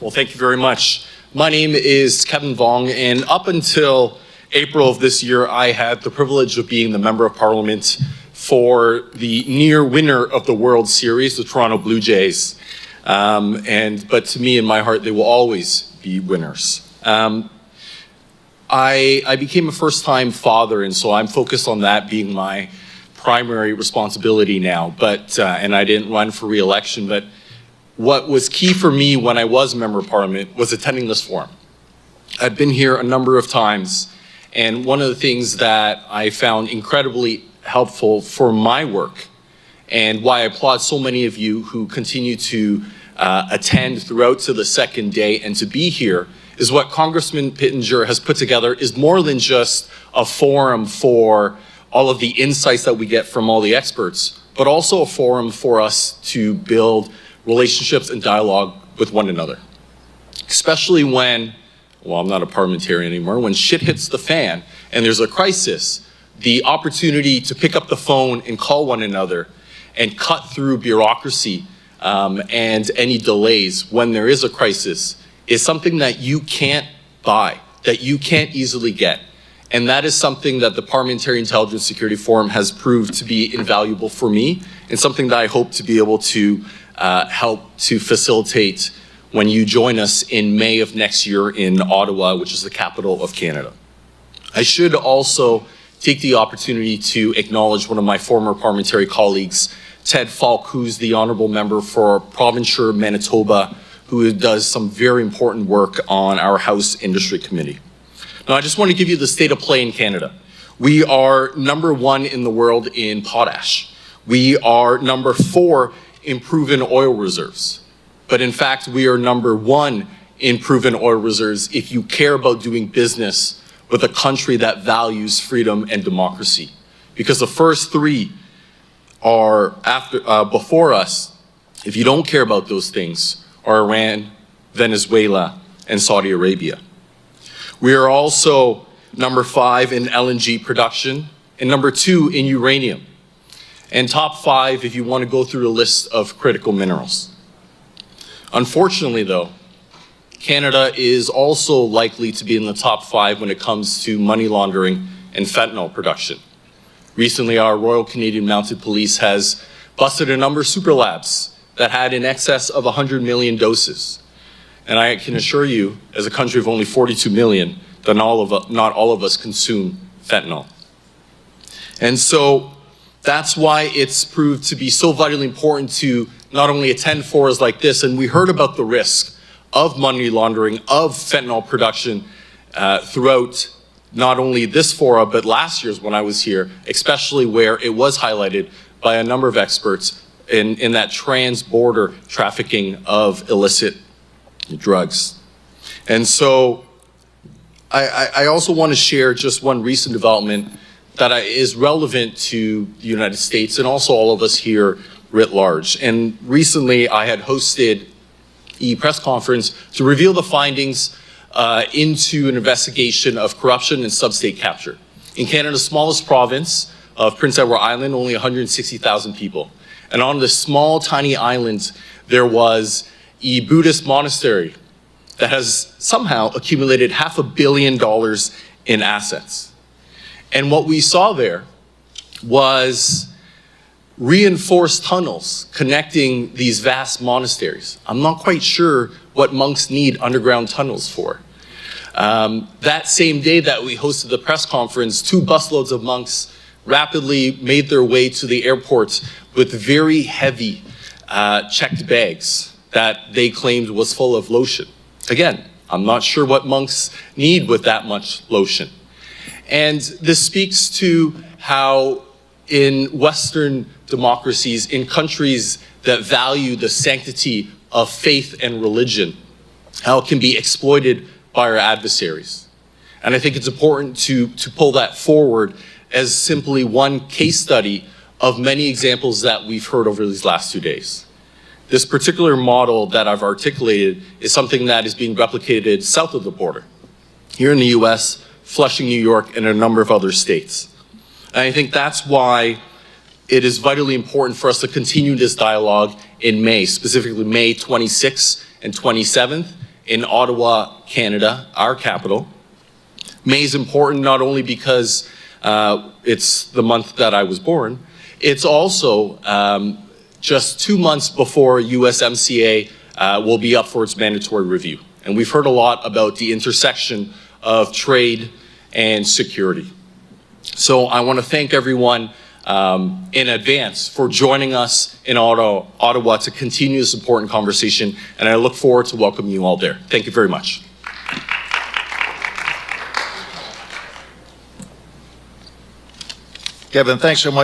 Well, thank you very much. My name is Kevin Vuong, and up until April of this year, I had the privilege of being the Member of Parliament for the near winner of the World Series, the Toronto Blue Jays. But to me, in my heart, they will always be winners. I became a first-time father, and so I'm focused on that being my primary responsibility now. And I didn't run for re-election, but what was key for me when I was a Member of Parliament was attending this forum. I've been here a number of times, and one of the things that I found incredibly helpful for my work, and why I applaud so many of you who continue to attend throughout to the second day and to be here, is what Congressman Pittenger has put together is more than just a forum for all of the insights that we get from all the experts, but also a forum for us to build relationships and dialogue with one another. Especially when, well, I'm not a parliamentarian anymore, when shit hits the fan and there's a crisis, the opportunity to pick up the phone and call one another and cut through bureaucracy and any delays when there is a crisis is something that you can't buy, that you can't easily get. And that is something that the Parliamentary Intelligence Security Forum has proved to be invaluable for me, and something that I hope to be able to help to facilitate when you join us in May of next year in Ottawa, which is the capital of Canada. I should also take the opportunity to acknowledge one of my former parliamentary colleagues, Ted Falk, who's the Honourable Member for Provincial Manitoba, who does some very important work on our House Industry Committee. Now, I just want to give you the state of play in Canada. We are #1 in the world in potash. We are #4 in proven oil reserves. But in fact, we are #1 in proven oil reserves if you care about doing business with a country that values freedom and democracy. Because the first three are before us, if you don't care about those things, are Iran, Venezuela, and Saudi Arabia. We are also #5 in LNG production and #2 in uranium. And top 5 if you want to go through a list of critical minerals. Unfortunately, though, Canada is also likely to be in the top 5 when it comes to money laundering and fentanyl production. Recently, our Royal Canadian Mounted Police has busted a number of super labs that had in excess of 100 million doses. And I can assure you, as a country of only 42 million, that not all of us consume fentanyl. And so that's why it's proved to be so vitally important to not only attend forums like this, and we heard about the risk of money laundering, of fentanyl production throughout not only this forum, but last year's when I was here, especially where it was highlighted by a number of experts in that trans-border trafficking of illicit drugs. And so I also want to share just one recent development that is relevant to the United States and also all of us here writ large. And recently I had hosted a press conference to reveal the findings into an investigation of corruption and sub-state capture. In Canada's smallest province of Prince Edward Island, only 160,000 people. And on this small, tiny island, there was a Buddhist monastery that has somehow accumulated $500 million in assets. And what we saw there was reinforced tunnels connecting these vast monasteries. I'm not quite sure what monks need underground tunnels for. That same day that we hosted the press conference, 2 busloads of monks rapidly made their way to the airport with very heavy checked bags that they claimed was full of lotion. Again, I'm not sure what monks need with that much lotion. And this speaks to how in Western democracies, in countries that value the sanctity of faith and religion, how it can be exploited by our adversaries. And I think it's important to pull that forward as simply one case study of many examples that we've heard over these last 2 days. This particular model that I've articulated is something that is being replicated south of the border, here in the US, Flushing, New York, and a number of other states. And I think that's why it is vitally important for us to continue this dialogue in May, specifically May 26th and 27th, in Ottawa, Canada, our capital. May is important not only because it's the month that I was born, it's also just 2 months before USMCA will be up for its mandatory review. And we've heard a lot about the intersection of trade and security. So I want to thank everyone in advance for joining us in Ottawa to continue this important conversation, and I look forward to welcoming you all there. Thank you very much. Kevin, thanks so much.